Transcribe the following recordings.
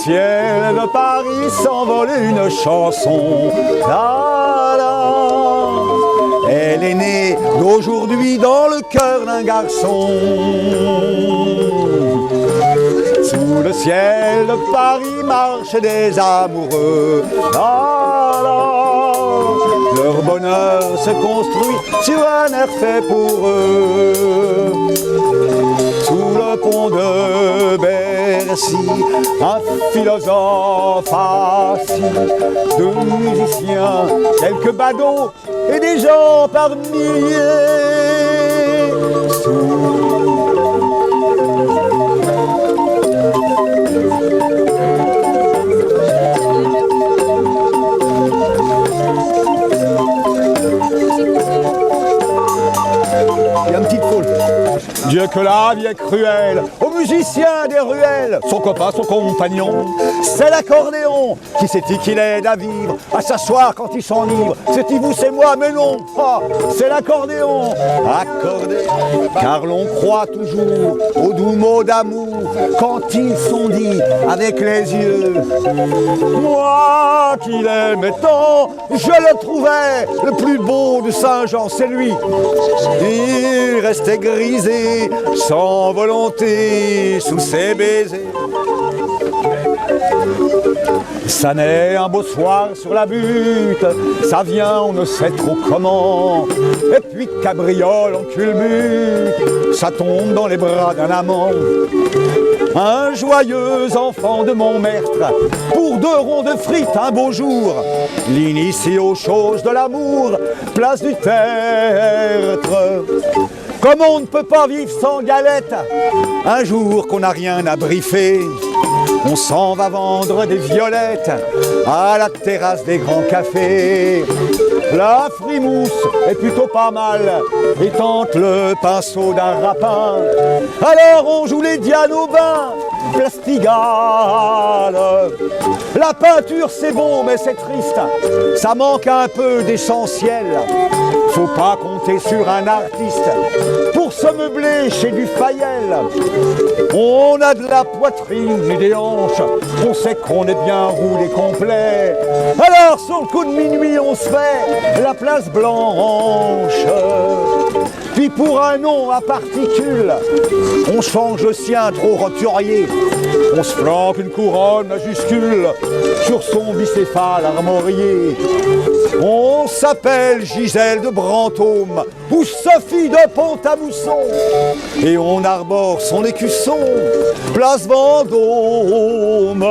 ciel de Paris s'envole une chanson. La, la. Elle est née d'aujourd'hui dans le cœur d'un garçon. Sous le ciel de Paris marchent des amoureux. La, la. Leur bonheur se construit sur un air fait pour eux. Sous le pont de Bercy, un philosophe assis, deux musiciens, quelques badauds et des gens par milliers. Il y a une petite foule. Dieu que la vie est cruelle, aux musiciens des ruelles, son copain, son compagnon, c'est l'accordéon qui sait qu'il aide à vivre, à s'asseoir quand il s'enivre. C'est vous, c'est moi, mais non, ah, c'est l'accordéon. Accordéon, car l'on croit toujours aux doux mots d'amour quand ils sont dits avec les yeux. Moi qui l'aimais tant, je le trouvais le plus beau de Saint-Jean, c'est lui. Il restait grisé, sans volonté, sous ses baisers. Ça naît un beau soir sur la butte, ça vient on ne sait trop comment, et puis cabriole en culbute, ça tombe dans les bras d'un amant. Un joyeux enfant de Montmartre, pour 2 ronds de frites un beau jour, l'initie aux choses de l'amour, place du tertre. Comme on ne peut pas vivre sans galette, un jour qu'on n'a rien à briefer, on s'en va vendre des violettes à la terrasse des grands cafés. La frimousse est plutôt pas mal et tente le pinceau d'un rapin. Alors on joue les Diane au bain, Plastigale. La peinture c'est bon mais c'est triste, ça manque un peu d'essentiel. Faut pas compter sur un artiste pour se meubler chez du Fayel. On a de la poitrine et des hanches, on sait qu'on est bien roulé complet. Alors sur le coup de minuit on se fait la place Blanche. Puis pour un nom à particules, on change le sien trop roturier. On se flanque une couronne majuscule sur son bicéphale armorié. On s'appelle Gisèle de Brantôme ou Sophie de Pont-à-Mousson. Et on arbore son écusson, place Vendôme.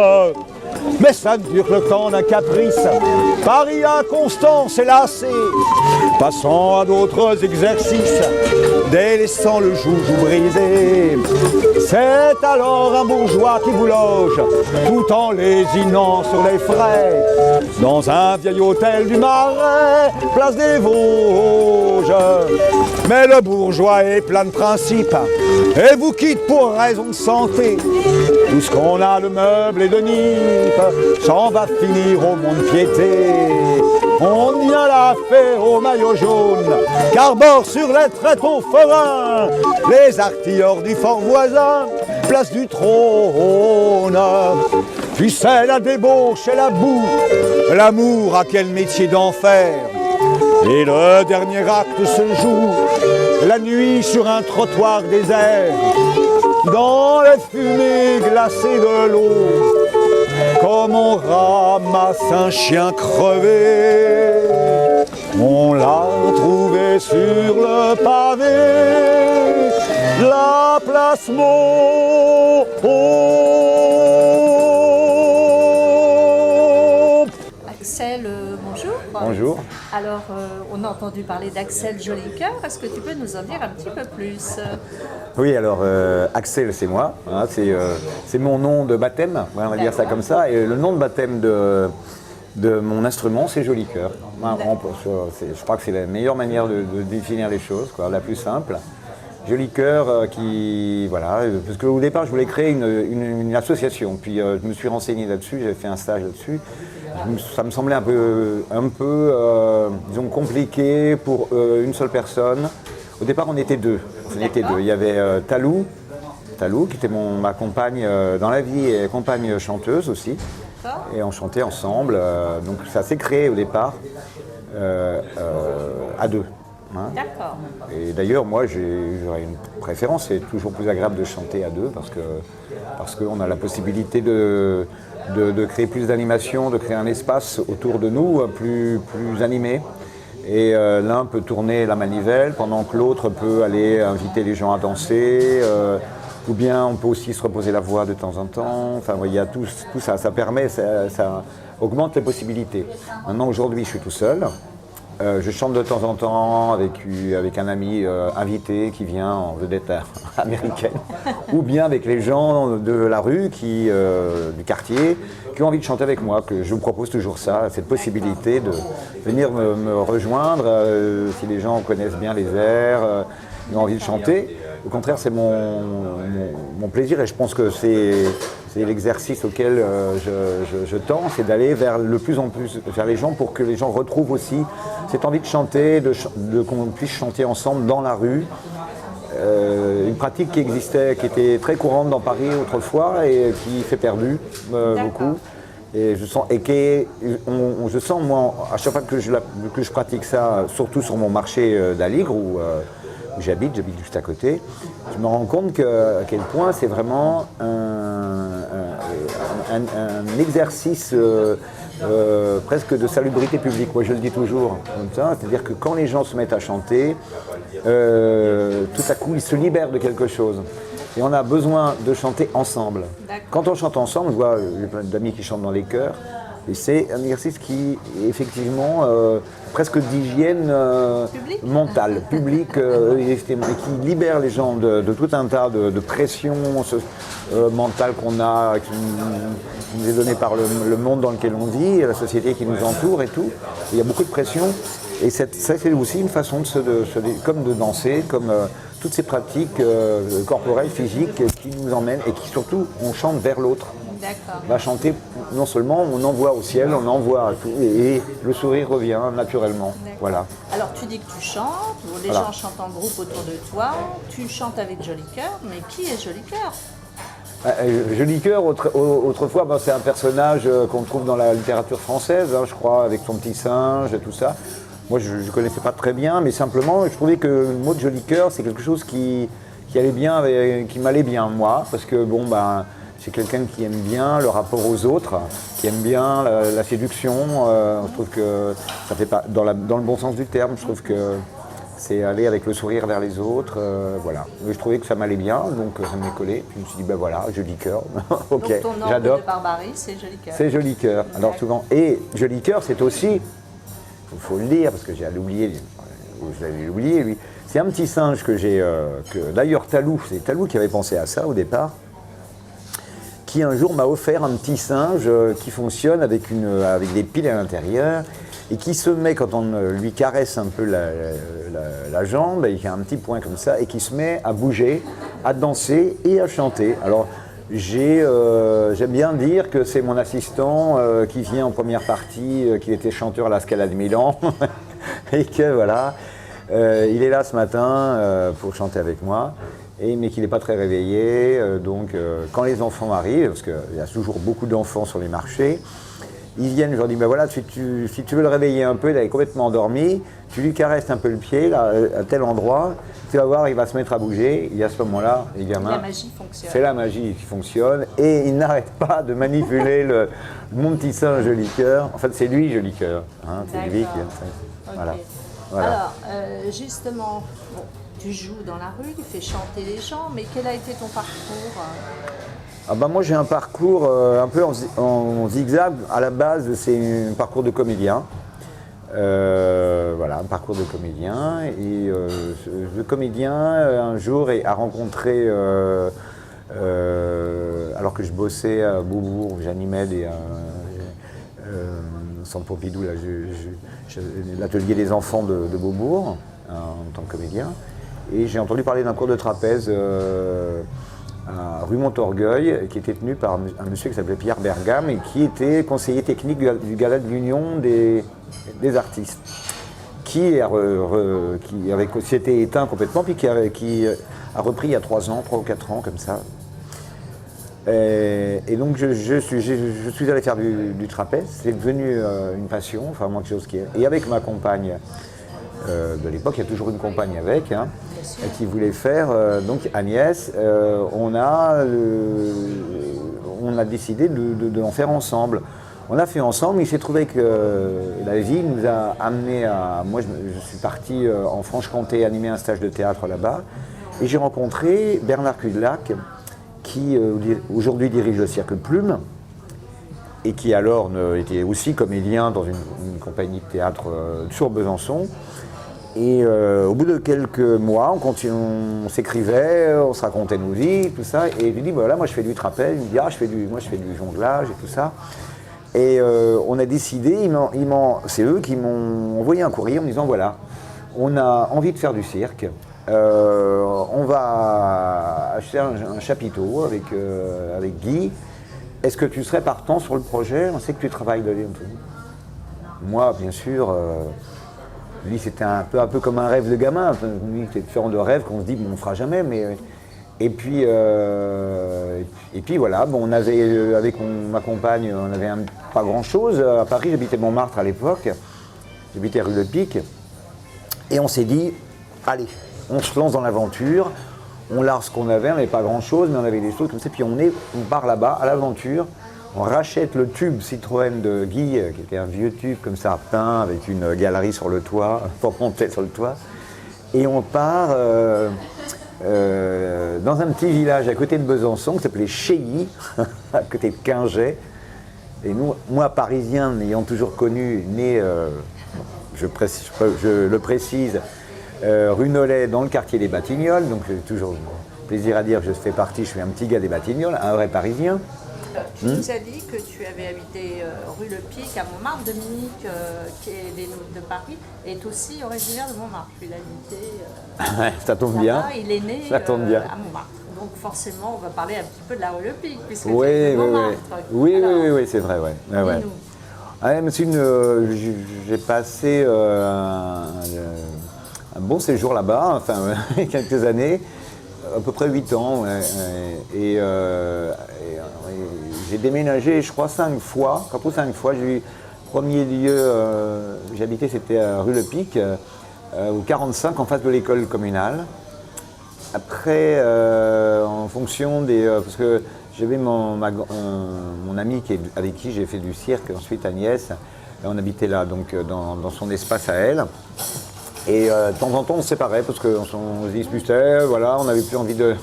Mais ça ne dure le temps d'un caprice, Paris inconstant s'est lassé, passant à d'autres exercices, délaissant le joujou brisé. C'est alors un bourgeois qui vous loge, tout en lésinant sur les frais, dans un vieil hôtel du Marais, place des Vosges. Mais le bourgeois est plein de principes, et vous quitte pour raison de santé. Tout ce qu'on a de meubles et de nippes s'en va finir au mont-de-piété. On y a la fée au maillot jaune, qu'arborent sur les tréteaux forains les artilleurs du fort voisin, place du trône. Puis c'est la débauche et la boue, l'amour à quel métier d'enfer. Et le dernier acte se joue la nuit sur un trottoir désert, dans les fumées glacées de l'eau, comme on ramasse un chien crevé. On l'a trouvé sur le pavé, la place Meaux. Axel, bonjour. Bonjour. Alors, on a entendu parler d'Axel Jolicoeur. Est-ce que tu peux nous en dire un petit peu plus? Oui, alors Axel, c'est moi. Hein, c'est mon nom de baptême, on va dire ça comme ça. Et le nom de baptême de mon instrument, c'est Jolicoeur. Je crois que c'est la meilleure manière de définir les choses, quoi, la plus simple. Jolicoeur voilà, parce qu'au départ, je voulais créer une association. Puis je me suis renseigné là-dessus, j'avais fait un stage là-dessus. Ça me semblait un peu disons, compliqué pour une seule personne. Au départ, on était deux. Il y avait Talou Talou, qui était ma compagne dans la vie et compagne chanteuse aussi. D'accord. Et on chantait ensemble. Donc ça s'est créé au départ à deux. Hein. D'accord. Et d'ailleurs, moi, j'aurais une préférence. C'est toujours plus agréable de chanter à deux parce qu'on a la possibilité de créer plus d'animation, de créer un espace autour de nous plus animé. Et l'un peut tourner la manivelle pendant que l'autre peut aller inviter les gens à danser. Ou bien on peut aussi se reposer la voix de temps en temps. Enfin, il y a tout ça. Ça permet, ça augmente les possibilités. Maintenant, aujourd'hui, je suis tout seul. Je chante de temps en temps avec un ami invité qui vient en vedette américaine, ou bien avec les gens de la rue, du quartier, qui ont envie de chanter avec moi. Que je vous propose toujours ça, cette possibilité de venir me rejoindre, si les gens connaissent bien les airs, ils ont envie de chanter. Au contraire, c'est mon plaisir et je pense que c'est l'exercice auquel je tends, c'est d'aller vers le plus en plus vers les gens pour que les gens retrouvent aussi cette envie de chanter, qu'on puisse chanter ensemble dans la rue. Une pratique qui existait, qui était très courante dans Paris autrefois et qui s'est perdue beaucoup. Et je sens, moi, à chaque fois que je pratique ça, surtout sur mon marché d'Aligre, où j'habite juste à côté, je me rends compte à quel point c'est vraiment un exercice presque de salubrité publique. Moi je le dis toujours comme ça, c'est-à-dire que quand les gens se mettent à chanter, tout à coup ils se libèrent de quelque chose. Et on a besoin de chanter ensemble. Quand on chante ensemble, je vois plein d'amis qui chantent dans les chœurs, et c'est un exercice qui est effectivement presque d'hygiène mentale, publique, et qui libère les gens de tout un tas de pressions mentales qu'on a, qui nous est donnée par le monde dans lequel on vit, la société qui nous entoure et tout. Il y a beaucoup de pression. Et ça, c'est aussi une façon comme de danser, comme toutes ces pratiques corporelles, physiques qui nous emmènent et qui surtout, on chante vers l'autre. On va chanter, non seulement on envoie au ciel, on envoie à tout, et le sourire revient naturellement. Voilà. Alors tu dis que tu chantes, les gens chantent en groupe autour de toi, tu chantes avec Joli Cœur, mais qui est Joli Cœur? Joli Cœur, autrefois, c'est un personnage qu'on trouve dans la littérature française, je crois, avec son petit singe et tout ça. Moi, je ne connaissais pas très bien, mais simplement, je trouvais que le mot de Joli Cœur, c'est quelque chose qui allait bien, qui m'allait bien, moi, parce que, c'est quelqu'un qui aime bien le rapport aux autres, qui aime bien la séduction. Je trouve que ça fait pas dans le bon sens du terme. Je trouve que c'est aller avec le sourire vers les autres. Voilà. Mais je trouvais que ça m'allait bien, donc ça m'est collé. Puis je me suis dit, voilà, Joli Cœur. Ok, donc ton j'adore. De barbarie, c'est Joli Cœur. C'est Joli Cœur. Alors souvent, et Joli Cœur, c'est aussi, il faut le dire parce que j'ai oublié, je l'avais oublié lui. C'est un petit singe que j'ai, d'ailleurs Talou, c'est Talou qui avait pensé à ça au départ, qui un jour m'a offert un petit singe qui fonctionne avec des piles à l'intérieur et qui se met, quand on lui caresse un peu la jambe, il y a un petit point comme ça, et qui se met à bouger, à danser et à chanter. Alors j'aime bien dire que c'est mon assistant qui vient en première partie, qui était chanteur à la Scala de Milan, et que voilà, il est là ce matin pour chanter avec moi. Mais qu'il n'est pas très réveillé, donc quand les enfants arrivent, parce qu'il y a toujours beaucoup d'enfants sur les marchés, ils viennent, je leur dis, voilà, si tu veux le réveiller un peu, il est complètement endormi, tu lui caresses un peu le pied, là, à tel endroit, tu vas voir, il va se mettre à bouger, et à ce moment-là, les gamins, la magie fonctionne. C'est la magie qui fonctionne, et il n'arrête pas de manipuler mon petit singe Joli Cœur, en fait c'est lui Joli Cœur, c'est lui qui okay. Voilà. Alors, justement, tu joues dans la rue, tu fais chanter les gens, mais quel a été ton parcours? Moi j'ai un parcours un peu en zigzag. À la base c'est un parcours de comédien. Voilà, un parcours de comédien. Et ce comédien un jour a rencontré, alors que je bossais à Beaubourg, j'animais Centre Pompidou, l'atelier des enfants de Beaubourg en tant que comédien. Et j'ai entendu parler d'un cours de trapèze à rue Montorgueil, qui était tenu par un monsieur qui s'appelait Pierre Bergame et qui était conseiller technique du Gala de l'Union des artistes, qui s'était éteint complètement, puis qui a repris il y a 3 ans, 3 ou 4 ans, comme ça. Et donc je suis allé faire du trapèze, c'est devenu une passion, enfin moi quelque chose qui est. Et avec ma compagne de l'époque, il y a toujours une compagne avec, hein, qui voulait faire, donc Agnès, on a décidé d'en faire ensemble. On a fait ensemble, il s'est trouvé que la vie nous a amené à... Moi je suis parti en Franche-Comté animer un stage de théâtre là-bas, et j'ai rencontré Bernard Kudelac, qui aujourd'hui dirige le Cirque Plume, et qui alors était aussi comédien dans une compagnie de théâtre sur Besançon. Et au bout de quelques mois, on s'écrivait, on se racontait nos vies, tout ça. Et je lui dis, voilà, moi je fais du trapèze. Il me dit, moi je fais du jonglage et tout ça. Et on a décidé, c'est eux qui m'ont envoyé un courrier en me disant, voilà, on a envie de faire du cirque. On va acheter un chapiteau avec Guy. Est-ce que tu serais partant sur le projet? On sait que tu travailles de Moi, bien sûr, lui c'était un peu comme un rêve de gamin. Lui, c'était différent de rêve qu'on se dit, bon, on ne fera jamais. Et puis voilà, bon, on avait, avec ma compagne, on avait pas grand-chose. À Paris, j'habitais Montmartre à l'époque. J'habitais rue Le Pic. Et on s'est dit, allez, on se lance dans l'aventure, on large ce qu'on avait, on n'avait pas grand-chose, mais on avait des choses comme ça, puis on part là-bas, à l'aventure, on rachète le tube Citroën de Guy, qui était un vieux tube comme ça, peint, avec une galerie sur le toit, pour monter sur le toit, et on part dans un petit village à côté de Besançon, qui s'appelait Chéilly, à côté de Quinget, et moi, parisien, n'ayant toujours connu, né, je le précise, rue Nollet, dans le quartier des Batignolles, donc j'ai toujours plaisir à dire que je suis un petit gars des Batignolles, un vrai Parisien. Tu nous as dit que tu avais habité rue Le Pic à Montmartre. Dominique, qui est des Nôtres de Paris, est aussi originaire de Montmartre. Il a habité Ouais, ça tombe bien. Il est né ça tombe bien. à Montmartre. Donc forcément, on va parler un petit peu de la rue Le Pic, puisque tu Oui, es de oui, Montmartre. oui. Alors, Oui, c'est vrai, ouais. Ouais. dis-nous. Ah, mais j'ai passé un bon séjour là-bas, enfin quelques années, à peu près 8 ans, ouais, et j'ai déménagé, je crois, 5 fois. Quand 5 fois, j'ai eu le premier lieu, j'habitais, c'était à rue Le Pic, au 45, en face de l'école communale. Après, en fonction des... parce que j'avais mon ami avec qui j'ai fait du cirque, ensuite Agnès, on habitait là, donc dans son espace à elle. Et de temps en temps, on se séparait parce qu'on se disputait, voilà, on n'avait plus envie de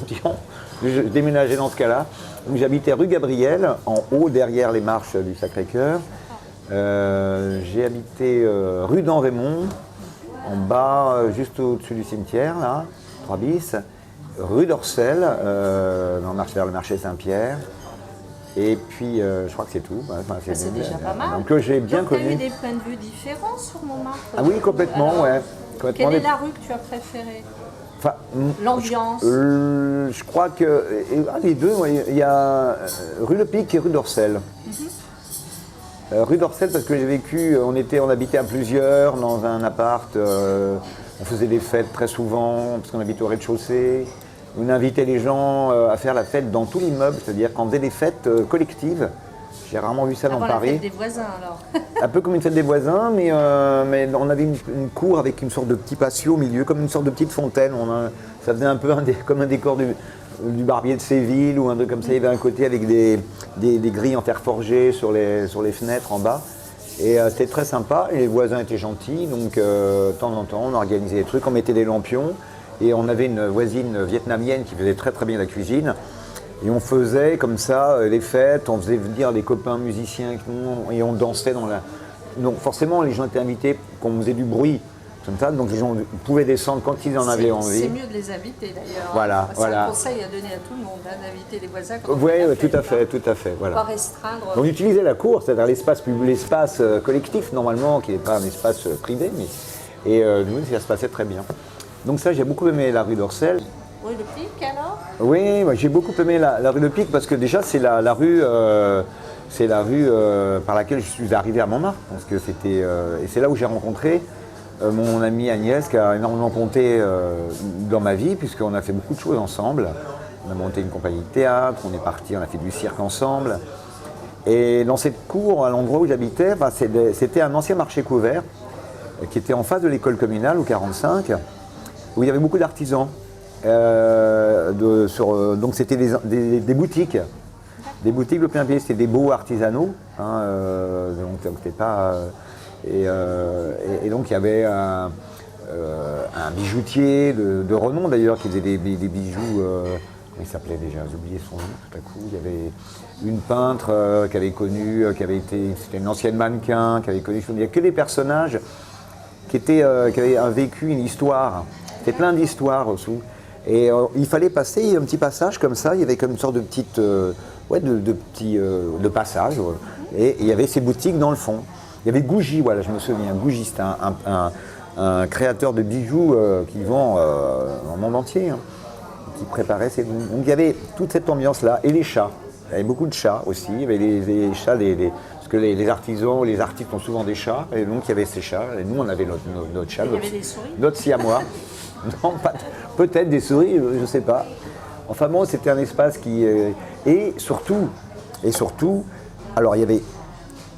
déménager dans ce cas-là. Donc j'habitais rue Gabriel, en haut, derrière les marches du Sacré-Cœur. J'ai habité rue d'Anrémont, en bas, juste au-dessus du cimetière, là, 3 bis. Rue d'Orcel, vers le marché Saint-Pierre. Et puis, je crois que c'est tout. Enfin, c'est déjà pas mal. Donc j'ai bien connu. Tu as eu des points de vue différents sur Montmartre? Ah oui, complètement, alors, ouais. Quelle est la rue que tu as préférée? Enfin, l'ambiance? Je crois que les deux, il y a rue Le Pic et rue d'Orcel. Rue d'Orcel parce que j'ai vécu, on habitait à plusieurs dans un appart, on faisait des fêtes très souvent parce qu'on habitait au rez-de-chaussée. On invitait les gens à faire la fête dans tout l'immeuble, c'est-à-dire qu'on faisait des fêtes collectives. J'ai rarement vu ça dans Paris. La fête des voisins alors. Un peu comme une fête des voisins, mais on avait une cour avec une sorte de petit patio au milieu, comme une sorte de petite fontaine. Ça faisait un peu comme un décor du Barbier de Séville ou un truc comme ça. Il y avait un côté avec des grilles en fer forgé sur les fenêtres en bas. Et c'était très sympa, et les voisins étaient gentils, donc de temps en temps on organisait des trucs, on mettait des lampions. Et on avait une voisine vietnamienne qui faisait très très bien la cuisine. Et on faisait comme ça les fêtes, on faisait venir les copains musiciens avec nous et on dansait dans la... Donc forcément les gens étaient invités, qu'on faisait du bruit, comme ça, donc les gens pouvaient descendre quand ils en avaient envie. C'est mieux de les inviter d'ailleurs. Voilà, c'est voilà. un conseil à donner à tout le monde, d'inviter les voisins. Oui, tout à fait. Voilà. Pas restreindre. On utilisait la cour, c'est-à-dire l'espace collectif normalement, qui n'est pas un espace privé, mais... Et nous, ça se passait très bien. Donc ça, j'ai beaucoup aimé la rue d'Orcel. Rue Le Pic alors? Oui, j'ai beaucoup aimé la rue Le Pic parce que déjà c'est la rue par laquelle je suis arrivé à Montmartre. Parce que c'était et c'est là où j'ai rencontré mon amie Agnès qui a énormément compté dans ma vie puisqu'on a fait beaucoup de choses ensemble. On a monté une compagnie de théâtre, on est parti, on a fait du cirque ensemble. Et dans cette cour, à l'endroit où j'habitais, c'était un ancien marché couvert qui était en face de l'école communale au 45, où il y avait beaucoup d'artisans. Donc c'était des boutiques. Des boutiques de plein pied, c'était des beaux artisanaux. Donc c'était pas. Et donc il y avait un bijoutier de renom d'ailleurs qui faisait des bijoux. Comment il s'appelait déjà? J'ai oublié son nom tout à coup. Il y avait une peintre qui avait connu, c'était une ancienne mannequin, qui avait connu. Il n'y a que des personnages qui avaient vécu une histoire. C'était plein d'histoires aussi. Et il fallait passer un petit passage comme ça. Il y avait comme une sorte de petite, de passage. Et il y avait ces boutiques dans le fond. Il y avait Gougy, voilà, je me souviens. Gougy, c'était un créateur de bijoux qui vend dans le monde entier, qui préparait ses. Donc il y avait toute cette ambiance-là. Et les chats. Il y avait beaucoup de chats aussi. Il y avait les chats, parce que les artisans, les artistes ont souvent des chats. Et donc il y avait ces chats. Et nous, on avait notre chat. Il y avait des souris? Notre siamois. Non, peut-être des souris, je ne sais pas. Enfin bon, c'était un espace qui. Et surtout, alors il y avait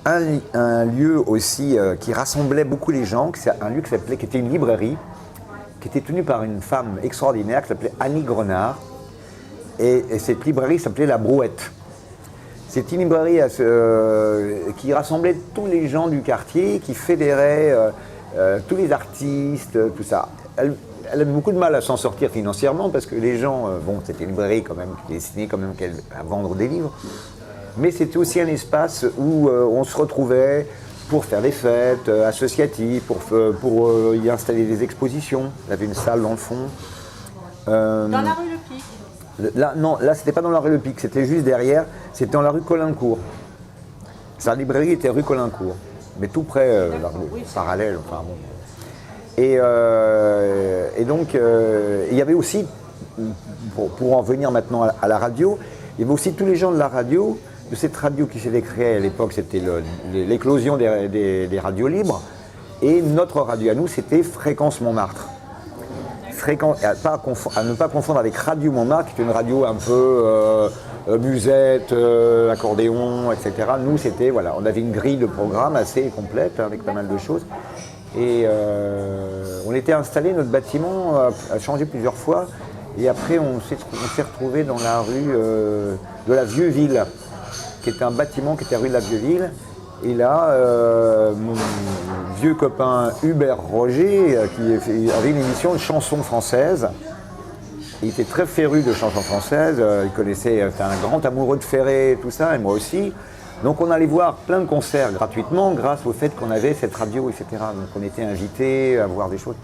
un lieu aussi qui rassemblait beaucoup les gens, un lieu qui était une librairie, qui était tenue par une femme extraordinaire qui s'appelait Annie Grenard. Et cette librairie s'appelait La Brouette. C'est une librairie qui rassemblait tous les gens du quartier, qui fédérait tous les artistes, tout ça. Elle avait beaucoup de mal à s'en sortir financièrement parce que les gens, c'était une librairie quand même qui est destinée quand même à vendre des livres. Mais c'était aussi un espace où on se retrouvait pour faire des fêtes associatives, pour y installer des expositions. Il y avait une salle dans le fond. Dans la rue Le Pic? Là c'était pas dans la rue Le Pic, c'était juste derrière, c'était dans la rue Colincourt. Sa librairie était rue Colincourt, mais tout près, parallèle, enfin bon. Et donc, il y avait aussi, pour en venir maintenant à la radio, il y avait aussi tous les gens de la radio, de cette radio qui s'était créée à l'époque, c'était l'éclosion des radios libres. Et notre radio à nous, c'était Fréquence Montmartre. À ne pas confondre avec Radio Montmartre, qui était une radio un peu musette, accordéon, etc. Nous, c'était, voilà, on avait une grille de programme assez complète, avec pas mal de choses. Et on était installé, notre bâtiment a changé plusieurs fois. Et après, on s'est retrouvé dans la rue de la Vieux-Ville, qui était un bâtiment qui était rue de la Vieux-Ville. Et là, mon vieux copain Hubert Roger, qui avait une émission de chansons françaises, il était très féru de chansons françaises, il connaissait, c'était un grand amoureux de Ferré, tout ça, et moi aussi. Donc on allait voir plein de concerts gratuitement grâce au fait qu'on avait cette radio, etc. Donc on était invités à voir des choses.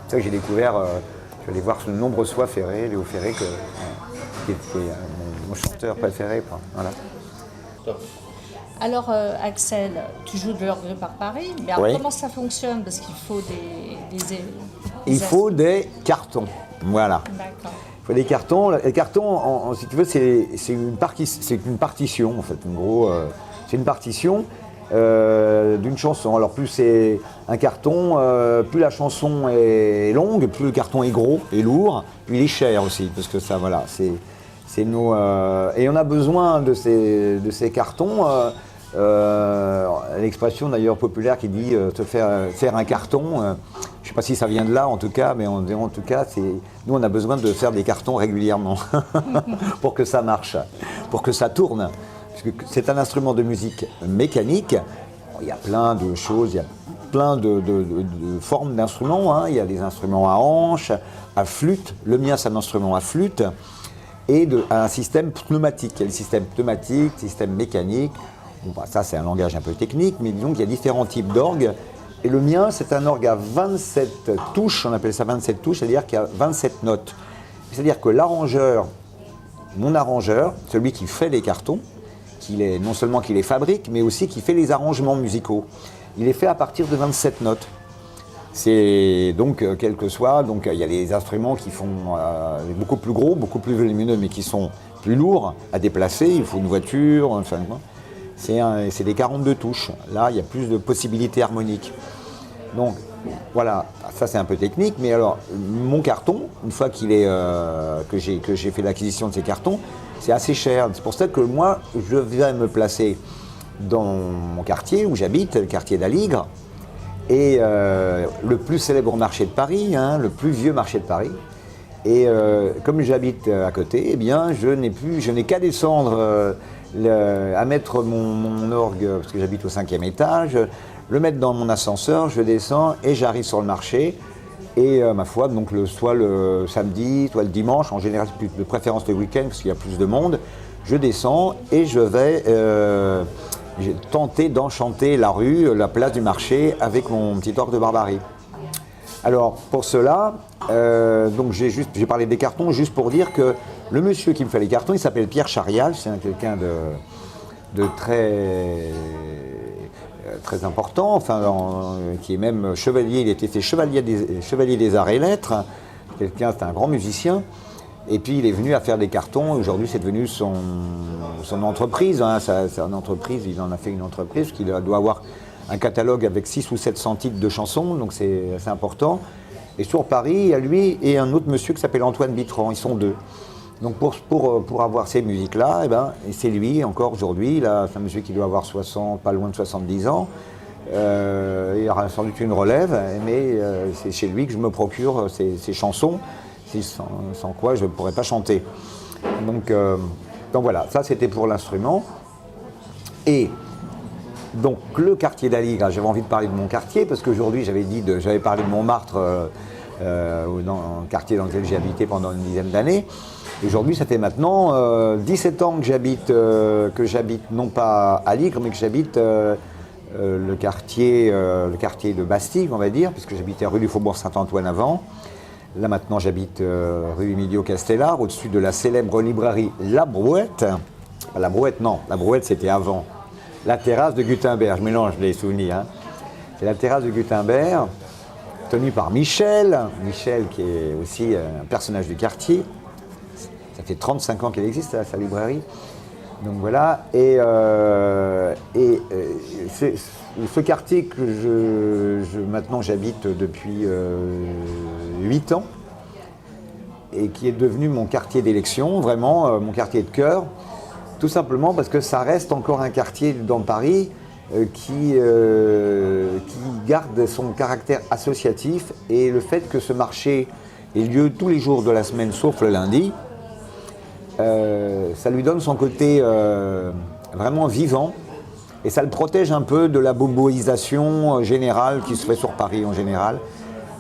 C'est ça que j'ai découvert, je suis allé voir de nombreuses fois Ferré, Léo Ferré, qui était mon chanteur préféré. Voilà. Alors Axel, tu joues de l'orgue par Paris, mais alors, comment ça fonctionne? Parce qu'il faut Il faut des cartons, voilà. D'accord. Il faut des cartons. Les cartons, si tu veux, c'est une partition en fait. En gros, c'est une partition d'une chanson. Alors plus c'est un carton, plus la chanson est longue, plus le carton est gros et lourd, plus il est cher aussi, parce que ça, voilà, c'est nos. Et on a besoin de ces cartons. L'expression d'ailleurs populaire qui dit te faire un carton, je ne sais pas si ça vient de là en tout cas, mais en tout cas, nous on a besoin de faire des cartons régulièrement pour que ça marche, pour que ça tourne. Parce que c'est un instrument de musique mécanique, il y a plein de choses, il y a plein de formes d'instruments, il y a des instruments à hanches, à flûte, le mien c'est un instrument à flûte, et un système pneumatique. Il y a le système pneumatique, système mécanique. Bon, ça, c'est un langage un peu technique, mais disons qu'il y a différents types d'orgues. Et le mien, c'est un orgue à 27 touches, on appelle ça 27 touches, c'est-à-dire qu'il y a 27 notes. C'est-à-dire que l'arrangeur, mon arrangeur, celui qui fait les cartons, non seulement qui les fabrique, mais aussi qui fait les arrangements musicaux, il les fait à partir de 27 notes. C'est donc, quel que soit, donc il y a les instruments qui font beaucoup plus gros, beaucoup plus volumineux, mais qui sont plus lourds à déplacer, il faut une voiture, enfin, c'est des 42 touches. Là, il y a plus de possibilités harmoniques. Donc, Voilà, ça c'est un peu technique, mais alors mon carton, une fois qu'il est que j'ai fait l'acquisition de ces cartons, c'est assez cher. C'est pour ça que moi, je viens me placer dans mon quartier où j'habite, le quartier d'Aligre, et le plus célèbre marché de Paris, hein, le plus vieux marché de Paris. Et comme j'habite à côté, eh bien, je n'ai qu'à descendre à mettre mon orgue, parce que j'habite au 5e étage, le mettre dans mon ascenseur, je descends et j'arrive sur le marché. Et ma foi, donc soit le samedi, soit le dimanche, en général de préférence le week-end parce qu'il y a plus de monde, je descends et je vais tenter d'enchanter la rue, la place du marché avec mon petit orgue de Barbarie. Alors pour cela, donc j'ai parlé des cartons juste pour dire que le monsieur qui me fait les cartons, il s'appelle Pierre Charial, c'est quelqu'un de très important, enfin, qui est même chevalier, il était fait chevalier des arts et lettres, c'est un grand musicien, et puis il est venu à faire des cartons, aujourd'hui c'est devenu son entreprise, hein, son entreprise, il en a fait une entreprise, qui doit avoir un catalogue avec 6 ou 700 titres de chansons, donc c'est assez important. Et sur Paris, il y a lui et un autre monsieur qui s'appelle Antoine Bitran, ils sont deux. Donc pour avoir ces musiques-là, eh ben, c'est lui encore aujourd'hui, c'est un monsieur qui doit avoir pas loin de 70 ans. Il aura sans doute une relève, mais c'est chez lui que je me procure ces chansons, sans quoi je ne pourrais pas chanter. Donc voilà, ça c'était pour l'instrument. Et donc le quartier d'Aligre, j'avais envie de parler de mon quartier, parce qu'aujourd'hui j'avais parlé de Montmartre, dans le quartier dans lequel j'ai habité pendant une dizaine d'années. Aujourd'hui, ça fait maintenant 17 ans que j'habite non pas à Aligre, mais que j'habite le quartier de Bastille, on va dire, puisque j'habitais rue du Faubourg Saint-Antoine avant. Là maintenant, j'habite rue Emilio Castellar, au-dessus de la célèbre librairie La Brouette. La Brouette, non, La Brouette c'était avant. La terrasse de Gutenberg, je mélange les souvenirs. Hein. C'est la terrasse de Gutenberg, tenue par Michel qui est aussi un personnage du quartier. Ça fait 35 ans qu'elle existe, sa librairie. Donc voilà, c'est ce quartier que maintenant j'habite depuis 8 ans et qui est devenu mon quartier d'élection, vraiment mon quartier de cœur, tout simplement parce que ça reste encore un quartier dans Paris qui garde son caractère associatif, et le fait que ce marché ait lieu tous les jours de la semaine sauf le lundi, ça lui donne son côté vraiment vivant, et ça le protège un peu de la boboisation générale qui se fait sur Paris en général,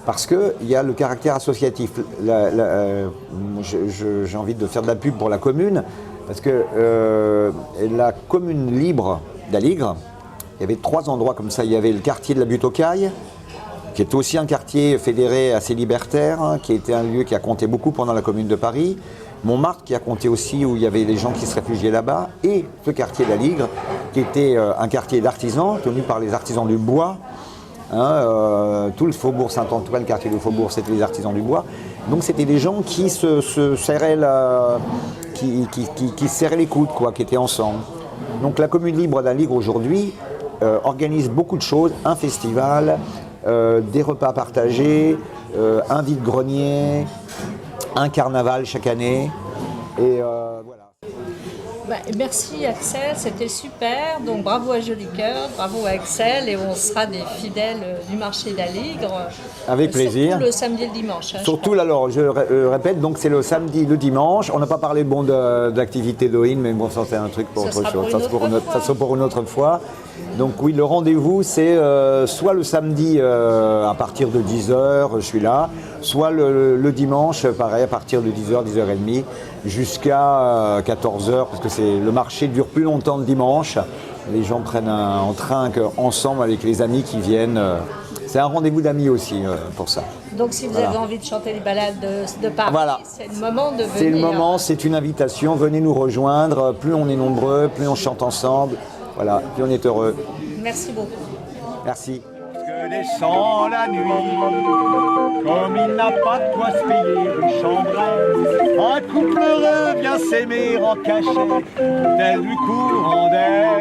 parce qu'il y a le caractère associatif. J'ai envie de faire de la pub pour la commune, parce que la commune libre d'Aligre, il y avait 3 endroits comme ça. Il y avait le quartier de la Butte aux Cailles, qui est aussi un quartier fédéré assez libertaire, hein, qui était un lieu qui a compté beaucoup pendant la Commune de Paris. Montmartre, qui a compté aussi, où il y avait des gens qui se réfugiaient là-bas. Et ce quartier d'Aligre, qui était un quartier d'artisans, tenu par les artisans du bois. Hein, tout le faubourg Saint-Antoine, le quartier du faubourg, c'était les artisans du bois. Donc c'était des gens qui se serraient, qui serraient les coudes, quoi, qui étaient ensemble. Donc la Commune libre d'Aligre aujourd'hui organise beaucoup de choses, un festival, des repas partagés, un vide-grenier, un carnaval chaque année, et voilà. Merci Axel, c'était super. Donc bravo à Joli Cœur, bravo à Axel, et on sera des fidèles du marché d'Aligre. Avec plaisir. Surtout le samedi et le dimanche. Hein, surtout, alors je répète, donc c'est le samedi, le dimanche. On n'a pas parlé d'activité d'Oïne, mais bon, ça c'est un truc pour autre chose. Ça sera pour une autre fois. Donc oui, le rendez-vous c'est soit le samedi à partir de 10h, je suis là, soit le dimanche, pareil, à partir de 10h, 10h30, jusqu'à 14h, parce que le marché dure plus longtemps le dimanche. Les gens prennent en train ensemble avec les amis qui viennent. C'est un rendez-vous d'amis aussi pour ça. Donc si vous avez envie de chanter les ballades de Paris, voilà. C'est le moment de venir. C'est le moment, c'est une invitation, venez nous rejoindre. Plus on est nombreux, plus on chante ensemble. Voilà, puis on est heureux. Merci beaucoup. Merci. Que descend la nuit, comme il n'a pas de quoi se payer une chambrette, un couple heureux vient s'aimer en cachette, tel du courant d'air.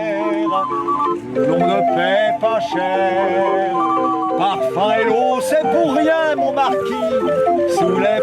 l'on ne paie pas cher. Parfum et l'eau, c'est pour rien, mon marquis, sous les